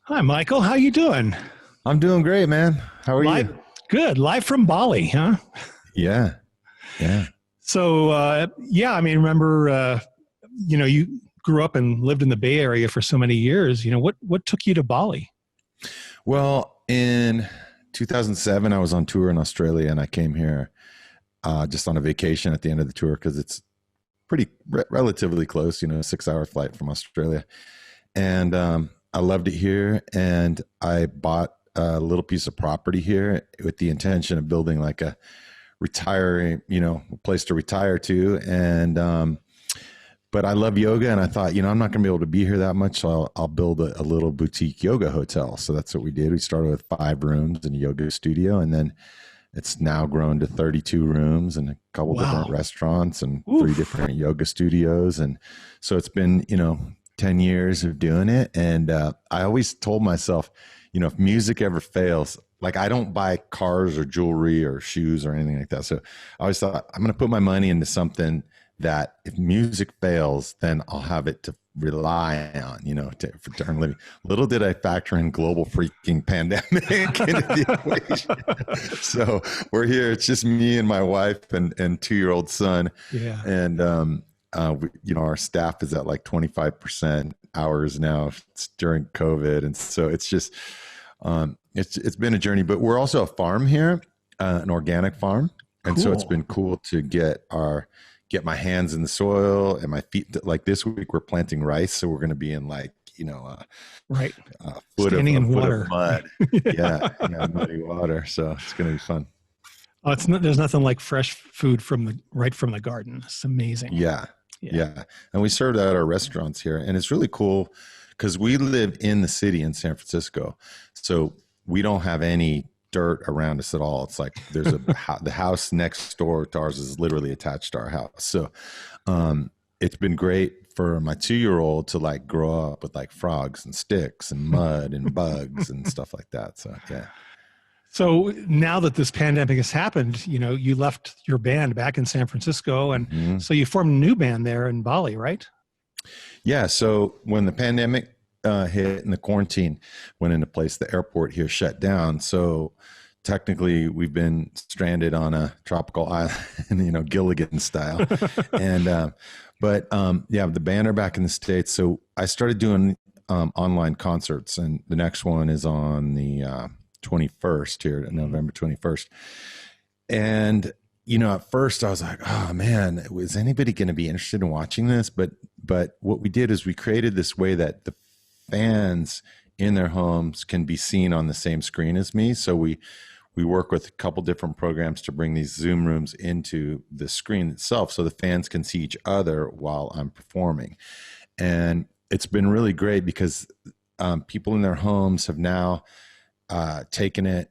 Hi, Michael. How you doing? I'm doing great, man. How are Live, you? good. Live from Bali, huh? Yeah, yeah. So, yeah, I mean, remember, you grew up and lived in the Bay Area for so many years. What took you to Bali? Well, in 2007, I was on tour in Australia, and I came here just on a vacation at the end of the tour because it's pretty relatively close, 6 hour flight from Australia. And I loved it here, and I bought a little piece of property here with the intention of building like a retiring, place to retire to. And but I love yoga, and I thought, I'm not going to be able to be here that much, so I'll build a little boutique yoga hotel. So that's what we did. We started with 5 rooms and a yoga studio, and then it's now grown to 32 rooms and a couple different Wow. restaurants and three Oof. different yoga studios. And so it's been, 10 years of doing it. And I always told myself, if music ever fails, like I don't buy cars or jewelry or shoes or anything like that. So I always thought I'm going to put my money into something that if music fails, then I'll have it to rely on, to earn living. Little did I factor in global freaking pandemic into the equation. So we're here. It's just me and my wife and 2-year-old son. Yeah. And, our staff is at like 25% hours now. It's during COVID. And so it's just, it's been a journey, but we're also a farm here, an organic farm. And so it's Cool. been cool to get my hands in the soil and my feet. Like this week we're planting rice. So we're going to be in like, Right. a Standing in foot of water. mud. Yeah. Yeah. Muddy water. So it's going to be fun. Oh, there's nothing like fresh food right from the garden. It's amazing. Yeah. Yeah. Yeah. And we serve that at our restaurants here. And it's really cool because we live in the city in San Francisco. So we don't have any dirt around us at all. It's like there's the house next door to ours is literally attached to our house. So it's been great for my 2-year-old to like grow up with like frogs and sticks and mud and bugs and stuff like that. So yeah. So now that this pandemic has happened, you left your band back in San Francisco, and Mhm. so you formed a new band there in Bali, right? Yeah. So when the pandemic hit and the quarantine went into place, the airport here shut down. So technically, we've been stranded on a tropical island, Gilligan style. And yeah, the band are back in the States. So I started doing online concerts, and the next one is on the 21st here, November 21st. And at first I was like, oh man, was anybody going to be interested in watching this? But what we did is we created this way that the fans in their homes can be seen on the same screen as me. So we work with a couple different programs to bring these Zoom rooms into the screen itself so the fans can see each other while I'm performing. And it's been really great because people in their homes have now taken it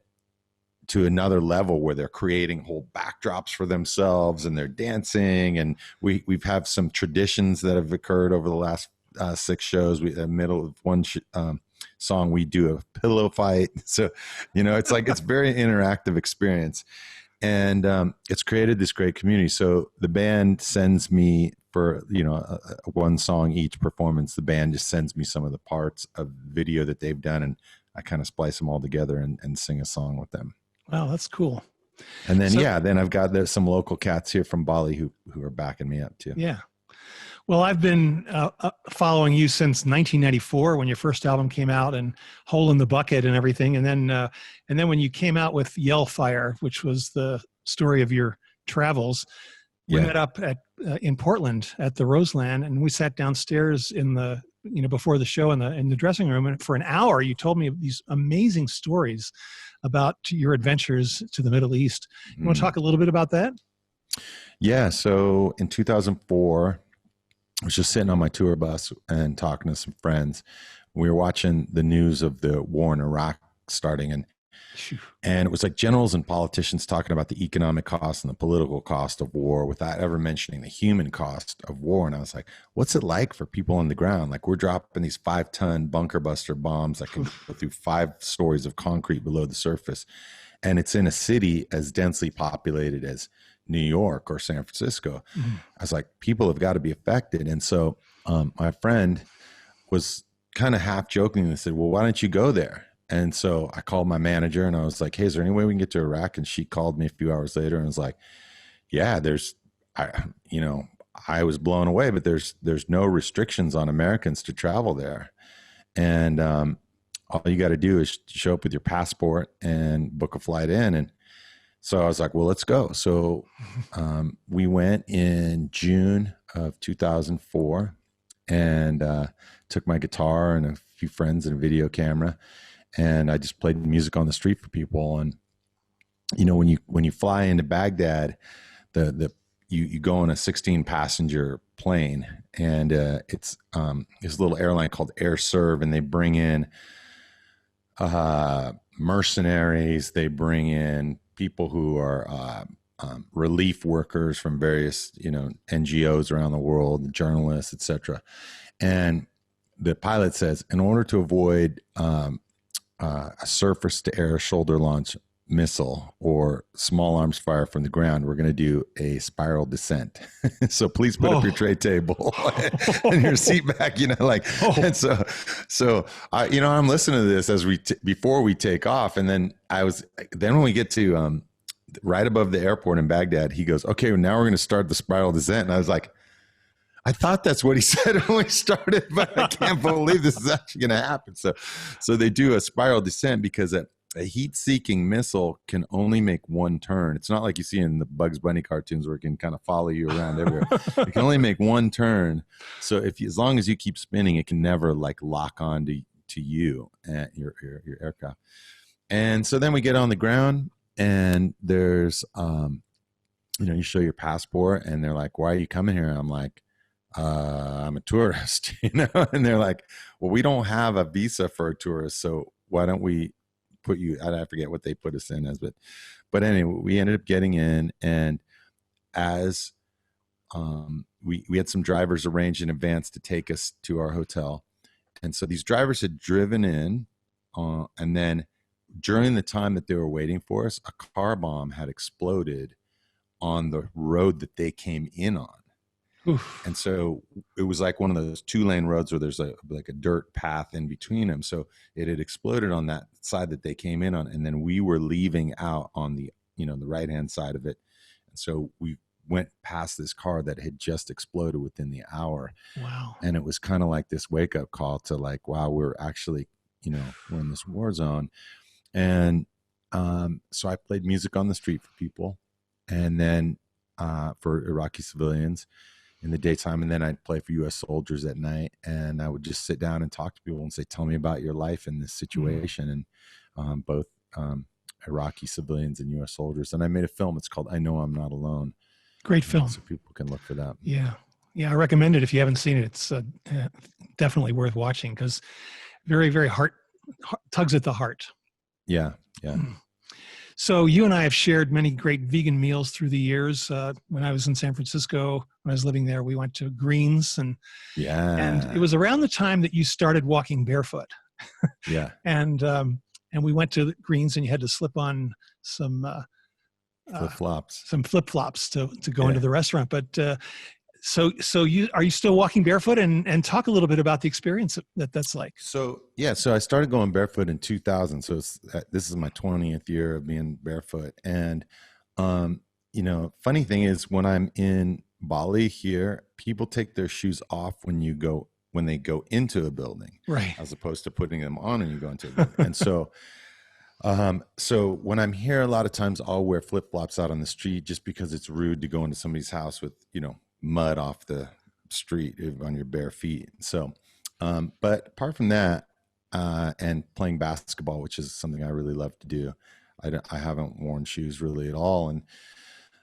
to another level where they're creating whole backdrops for themselves and they're dancing. And we've have some traditions that have occurred over the last 6 shows. In the middle of one song, we do a pillow fight. So, it's like, it's very interactive experience. And it's created this great community. So the band sends me for, one song each performance, the band just sends me some of the parts of video that they've done. And I kind of splice them all together and sing a song with them. Wow, that's cool. And then, So, then I've got some local cats here from Bali who are backing me up too. yeah. Well, I've been following you since 1994 when your first album came out, and Hole in the Bucket and everything, and then when you came out with Yellfire, which was the story of your travels. We Yeah. met up in Portland at the Roseland, and we sat downstairs in the before the show in the dressing room, and for an hour you told me these amazing stories about your adventures to the Middle East. You want to talk a little bit about that? Yeah. So in 2004, I was just sitting on my tour bus and talking to some friends. We were watching the news of the war in Iraq starting, and it was like generals and politicians talking about the economic cost and the political cost of war without ever mentioning the human cost of war. And I was like, what's it like for people on the ground? Like, we're dropping these 5-ton bunker buster bombs that can go through 5 stories of concrete below the surface. And it's in a city as densely populated as New York or San Francisco. I was like, people have got to be affected. And so my friend was kind of half jokingly said, well, why don't you go there? And so I called my manager and I was like, hey, is there any way we can get to Iraq? And she called me a few hours later and was like, yeah, you know, I was blown away, but there's no restrictions on Americans to travel there. And all you got to do is show up with your passport and book a flight in. And so I was like, well, let's go. So we went in June of 2004 and took my guitar and a few friends and a video camera. And I just played music on the street for people. And, you know, when you fly into Baghdad, you go on a 16 passenger plane, and it's this little airline called Air Serv, and they bring in mercenaries. They bring in people who are relief workers from various, you know, NGOs around the world, journalists, etc. And the pilot says, in order to avoid a surface to air shoulder launch missile or small arms fire from the ground, we're going to do a spiral descent. So please put up your tray table and your seat back, you know, like, and so I, you know, I'm listening to this as before we take off. And then then when we get to right above the airport in Baghdad, he goes, okay, well, now we're going to start the spiral descent. And I was like, I thought that's what he said when we started, but I can't believe this is actually going to happen. So they do a spiral descent because a heat-seeking missile can only make one turn. It's not like you see in the Bugs Bunny cartoons where it can kind of follow you around everywhere. It can only make one turn. So as long as you keep spinning, it can never like lock on to you at your aircraft. And so then we get on the ground, and there's you know, you show your passport, and they're like, why are you coming here? And I'm like, I'm a tourist, you know? And they're like, well, we don't have a visa for a tourist, so why don't we put you, I forget what they put us in as, but anyway, we ended up getting in, and as we had some drivers arranged in advance to take us to our hotel. And so these drivers had driven in, and then during the time that they were waiting for us, a car bomb had exploded on the road that they came in on. Oof. And so it was like one of those 2-lane roads where there's like a dirt path in between them. So it had exploded on that side that they came in on. And then we were leaving out on the, you know, the right-hand side of it. And so we went past this car that had just exploded within the hour. Wow. And it was kind of like this wake-up call to like, wow, we're actually, you know, we're in this war zone. And so I played music on the street for people, and then for Iraqi civilians in the daytime, and then I'd play for U.S. soldiers at night, and I would just sit down and talk to people and say, tell me about your life in this situation. And both Iraqi civilians and U.S. soldiers. And I made a film. It's called I Know I'm Not Alone. Great film. So people can look for that. Yeah. I recommend it if you haven't seen it. It's definitely worth watching, because very, very tugs at the heart. Yeah. So you and I have shared many great vegan meals through the years. When I was in San Francisco, when I was living there, we went to Greens, and it was around the time that you started walking barefoot. Yeah. And we went to Greens, and you had to slip on some flip-flops. Some flip-flops to go into the restaurant. But so are you still walking barefoot, and talk a little bit about the experience that's like? So I started going barefoot in 2000. So this is my 20th year of being barefoot. And, you know, funny thing is, when I'm in Bali here, people take their shoes off when they go into a building, right? As opposed to putting them on when you go into a building. And so when I'm here, a lot of times I'll wear flip-flops out on the street, just because it's rude to go into somebody's house with, you know, mud off the street on your bare feet. So, but apart from that, and playing basketball, which is something I really love to do, I haven't worn shoes really at all. And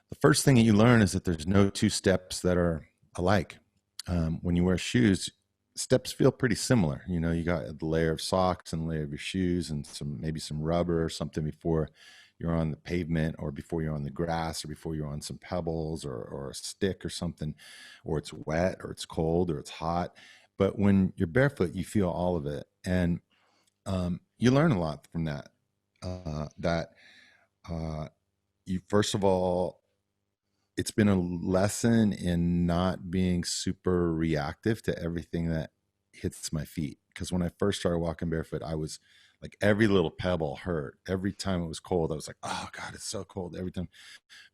the first thing that you learn is that there's no two steps that are alike. When you wear shoes, steps feel pretty similar. You know, you got the layer of socks and layer of your shoes and maybe some rubber or something before you're on the pavement, or before you're on the grass, or before you're on some pebbles or a stick or something, or it's wet or it's cold or it's hot. But when you're barefoot, you feel all of it. And you learn a lot from that. You, first of all, it's been a lesson in not being super reactive to everything that hits my feet. because when I first started walking barefoot, I was like, every little pebble hurt. Every time it was cold, I was like, oh God, it's so cold every time.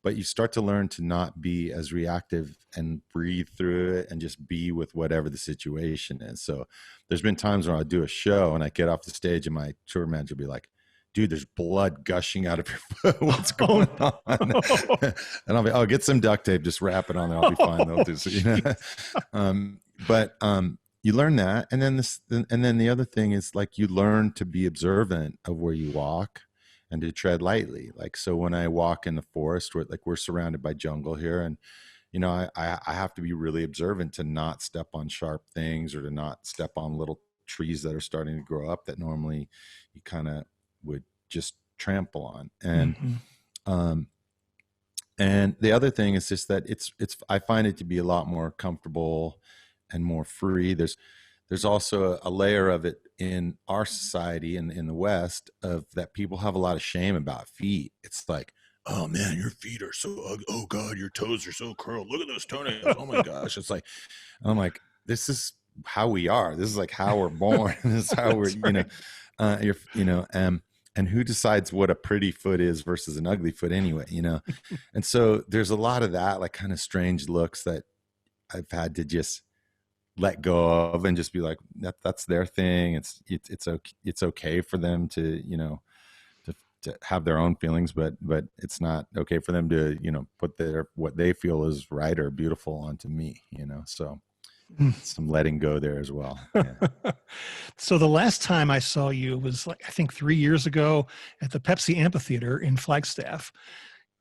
But you start to learn to not be as reactive and breathe through it and just be with whatever the situation is. So there's been times when I'll do a show and I get off the stage and my tour manager will be like, dude, there's blood gushing out of your foot. What's going on? And I'll be, oh, get some duct tape, just wrap it on there. I'll be fine. They'll do so, you know? But you learn that. And then the other thing is, like, you learn to be observant of where you walk and to tread lightly. Like, so when I walk in the forest, we're surrounded by jungle here, and you know, I have to be really observant to not step on sharp things or to not step on little trees that are starting to grow up that normally you kind of would just trample on. And the other thing is just that it's I find it to be a lot more comfortable and more free. There's also a layer of it in our society in the West of that people have a lot of shame about feet. It's like, oh man, your feet are so ugly. Oh God, your toes are so curled. Look at those toenails. Oh my gosh. It's like, I'm like, this is how we are. This is like how we're born. This is how we're, and who decides what a pretty foot is versus an ugly foot anyway, you know? And so there's a lot of that, like, kind of strange looks that I've had to just let go of and just be like, that's their thing. It's okay for them to, you know, to have their own feelings, but it's not okay for them to, you know, put what they feel is right or beautiful onto me, you know? So some letting go there as well. Yeah. So the last time I saw you was, like, I think 3 years ago at the Pepsi Amphitheater in Flagstaff,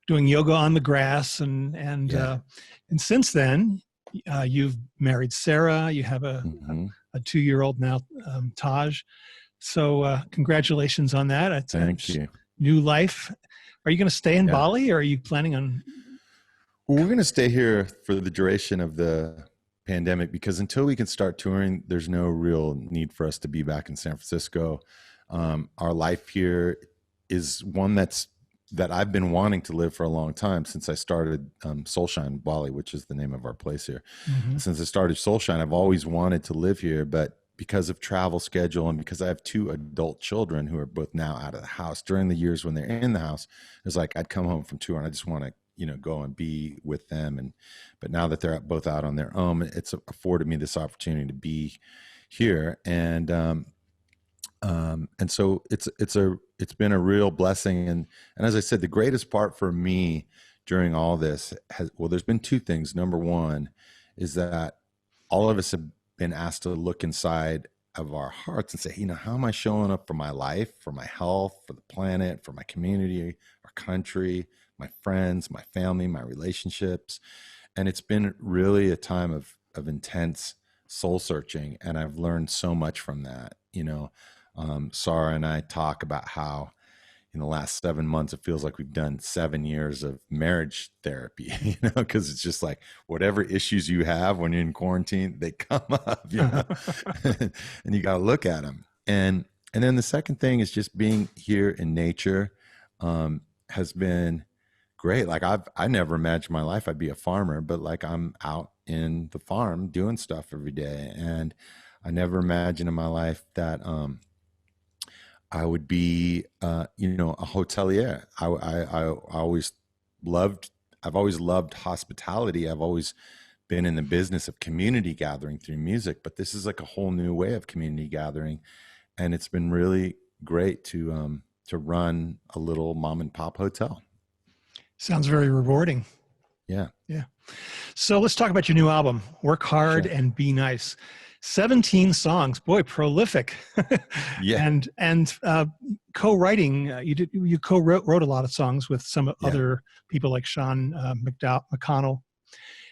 doing yoga on the grass, and since then you've married Sarah. You have a 2-year-old now, Taj. So congratulations on that. Thank you. New life. Are you going to stay in Bali, or are you planning on? Well, we're going to stay here for the duration of the pandemic, because until we can start touring, there's no real need for us to be back in San Francisco. Our life here is one that I've been wanting to live for a long time, since I started Soulshine Bali, which is the name of our place here. Since I started Soulshine, I've always wanted to live here, but because of travel schedule and because I have 2 adult children who are both now out of the house, during the years when they're in the house, it's like I'd come home from tour and I just want to, you know, go and be with them. But now that they're both out on their own, it's afforded me this opportunity to be here. And so it's been a real blessing. And as I said, the greatest part for me during all this there's been 2 things. Number one is that all of us have been asked to look inside of our hearts and say, you know, how am I showing up for my life, for my health, for the planet, for my community, our country, my friends, my family, my relationships. And it's been really a time of intense soul searching. And I've learned so much from that. You know, Sarah and I talk about how in the last 7 months, it feels like we've done 7 years of marriage therapy, you know, because it's just like whatever issues you have when you're in quarantine, they come up, you know, and you got to look at them. And then the second thing is just being here in nature has been great. Like I never imagined my life I'd be a farmer, but like I'm out in the farm doing stuff every day. And I never imagined in my life that I would be, you know, a hotelier. I've always loved hospitality. I've always been in the business of community gathering through music, but this is like a whole new way of community gathering. And it's been really great to run a little mom and pop hotel. Sounds very rewarding. Yeah. Yeah. So let's talk about your new album, Work Hard Sure. and Be Nice. 17 songs, boy, prolific. Yeah. And co-writing, you co-wrote a lot of songs with some other people like Sean McConnell.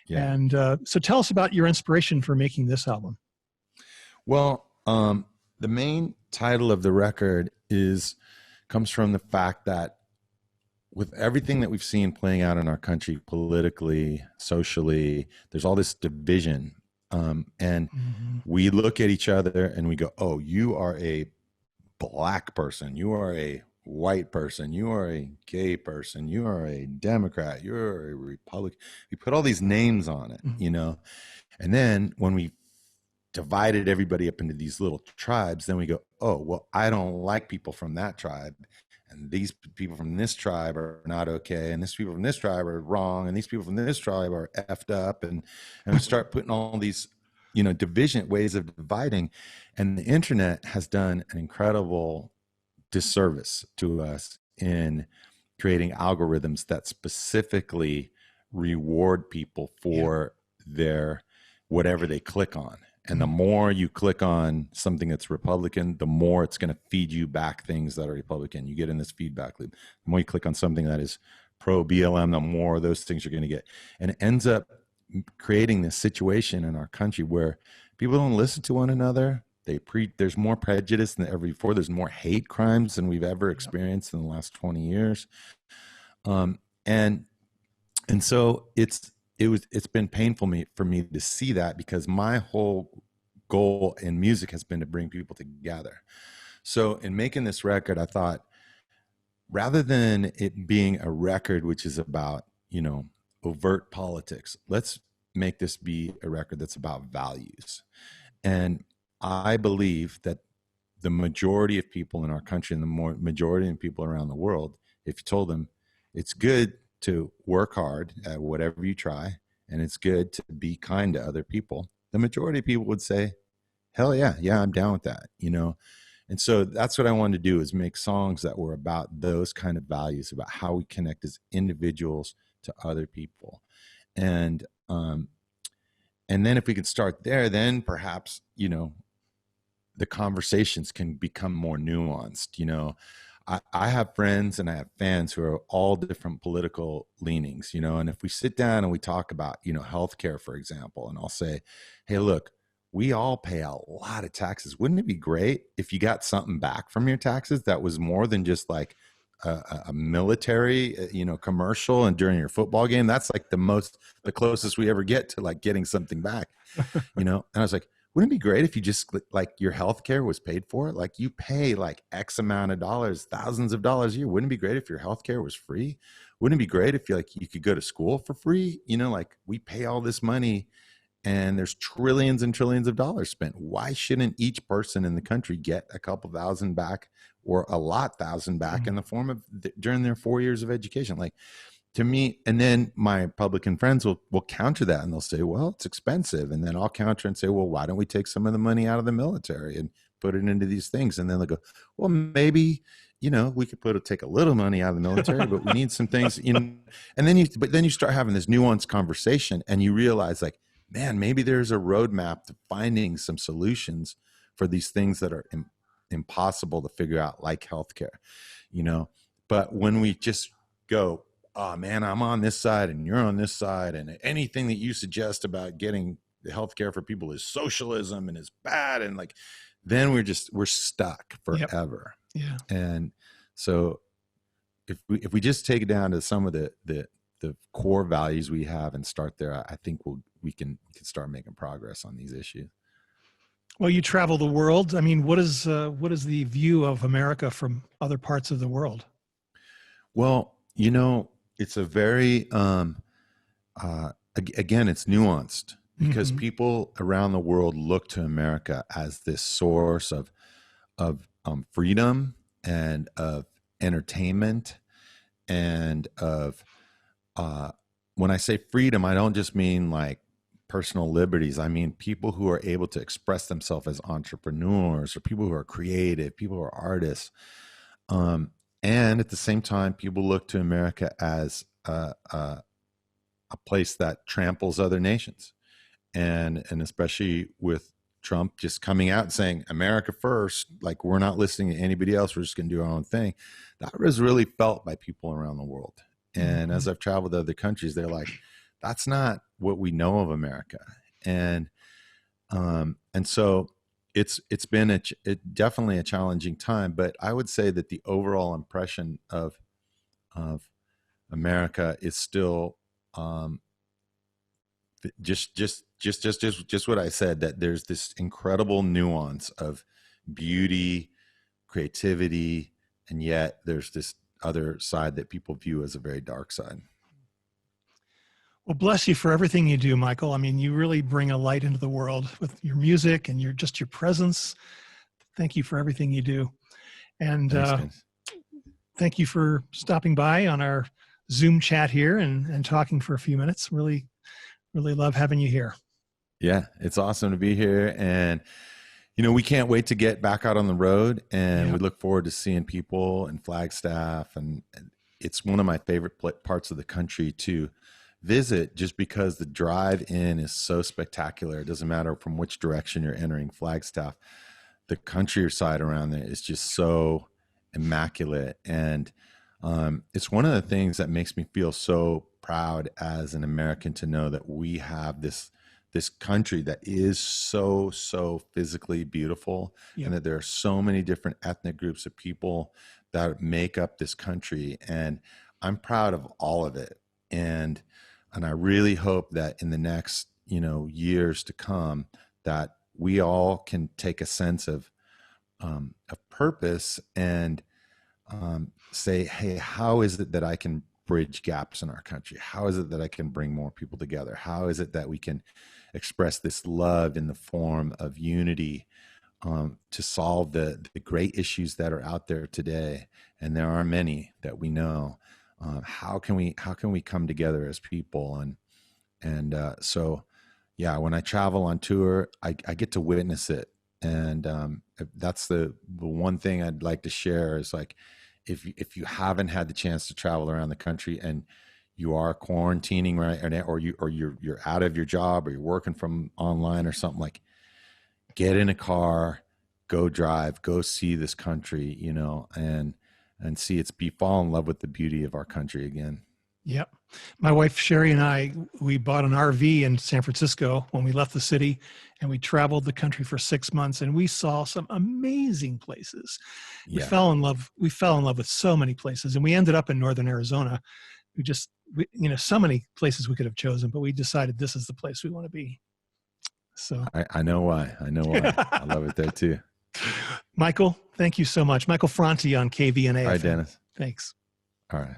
Yeah. And so tell us about your inspiration for making this album. Well, the main title of the record comes from the fact that with everything that we've seen playing out in our country, politically, socially, there's all this division. And we look at each other and we go, oh, you are a black person. You are a white person. You are a gay person. You are a Democrat. You're a Republican. We put all these names on it, you know? And then when we divided everybody up into these little tribes, then we go, oh, well, I don't like people from that tribe. And these people from this tribe are not okay. And these people from this tribe are wrong. And these people from this tribe are effed up. And we start putting all these, division ways of dividing. And the internet has done an incredible disservice to us in creating algorithms that specifically reward people for their whatever they click on. And the more you click on something that's Republican, the more it's going to feed you back things that are Republican. You get in this feedback loop. The more you click on something that is pro BLM, the more of those things you're going to get. And it ends up creating this situation in our country where people don't listen to one another. There's more prejudice than ever before. There's more hate crimes than we've ever experienced in the last 20 years. And so it's been painful for me to see that, because my whole goal in music has been to bring people together. So in making this record, I thought, rather than it being a record which is about, overt politics, let's make this be a record that's about values. And I believe that the majority of people in our country and the majority of people around the world, if you told them it's good to work hard at whatever you try, and it's good to be kind to other people, the majority of people would say, hell yeah, I'm down with that, And so that's what I wanted to do, is make songs that were about those kind of values, about how we connect as individuals to other people. And then if we could start there, then perhaps, the conversations can become more nuanced. I have friends and I have fans who are all different political leanings, and if we sit down and we talk about, healthcare, for example, and I'll say, hey, look, we all pay a lot of taxes. Wouldn't it be great if you got something back from your taxes that was more than just like a military, commercial and during your football game? That's like the closest we ever get to like getting something back, And I was like, wouldn't it be great if you just like your healthcare was paid for? Like you pay like X amount of dollars, thousands of dollars a year. Wouldn't it be great if your healthcare was free? Wouldn't it be great if you could go to school for free? Like we pay all this money and there's trillions and trillions of dollars spent. Why shouldn't each person in the country get a couple thousand back or a lot thousand back in the form of during their 4 years of education? Like, to me, and then my Republican friends will counter that and they'll say, well, it's expensive. And then I'll counter and say, well, why don't we take some of the money out of the military and put it into these things? And then they'll go, well, maybe, we could take a little money out of the military, but we need some things, and then you start having this nuanced conversation and you realize like, man, maybe there's a roadmap to finding some solutions for these things that are impossible to figure out, like healthcare, but when we just go, oh man, I'm on this side and you're on this side, and anything that you suggest about getting the healthcare for people is socialism and is bad, and like, then we're stuck forever. Yep. Yeah. And so if we just take it down to some of the core values we have and start there, I think we can start making progress on these issues. Well, you travel the world. I mean, what is the view of America from other parts of the world? Well, it's a very, again, it's nuanced, because people around the world look to America as this source of freedom and of entertainment and of, when I say freedom, I don't just mean like personal liberties. I mean people who are able to express themselves as entrepreneurs, or people who are creative, people who are artists. And at the same time, people look to America as a place that tramples other nations. And especially with Trump just coming out and saying, America first, like we're not listening to anybody else, we're just going to do our own thing. That was really felt by people around the world. And as I've traveled to other countries, they're like, that's not what we know of America. And so it's been definitely a challenging time, but I would say that the overall impression of America is still just what I said, that there's this incredible nuance of beauty, creativity, and yet there's this other side that people view as a very dark side. Well, bless you for everything you do, Michael. I mean, you really bring a light into the world with your music and your presence. Thank you for everything you do. And Thanks, guys. thank you for stopping by on our Zoom chat here and talking for a few minutes. Really, really love having you here. Yeah, it's awesome to be here. And, we can't wait to get back out on the road, and we look forward to seeing people and Flagstaff. And it's one of my favorite parts of the country to visit, just because the drive in is so spectacular. It doesn't matter from which direction you're entering Flagstaff. The countryside around there is just so immaculate. And it's one of the things that makes me feel so proud as an American to know that we have this country that is so physically beautiful, and that there are so many different ethnic groups of people that make up this country. And I'm proud of all of it. And I really hope that in the next, years to come, that we all can take a sense of purpose and say, hey, how is it that I can bridge gaps in our country? How is it that I can bring more people together? How is it that we can express this love in the form of unity to solve the great issues that are out there today? And there are many that we know. How can we come together as people? And so, yeah, when I travel on tour, I get to witness it. And that's the one thing I'd like to share is, like, if you haven't had the chance to travel around the country and you are quarantining, right, or you're out of your job, or you're working from online or something, like, get in a car, go drive, go see this country, and fall in love with the beauty of our country again. Yep. My wife, Sherry, and we bought an RV in San Francisco when we left the city, and we traveled the country for 6 months, and we saw some amazing places. We fell in love with so many places, and we ended up in Northern Arizona. So many places we could have chosen, but we decided this is the place we want to be. So I know why. I love it there too. Michael, thank you so much. Michael Franti on KVNA-FM. All right, Dennis. Thanks. All right.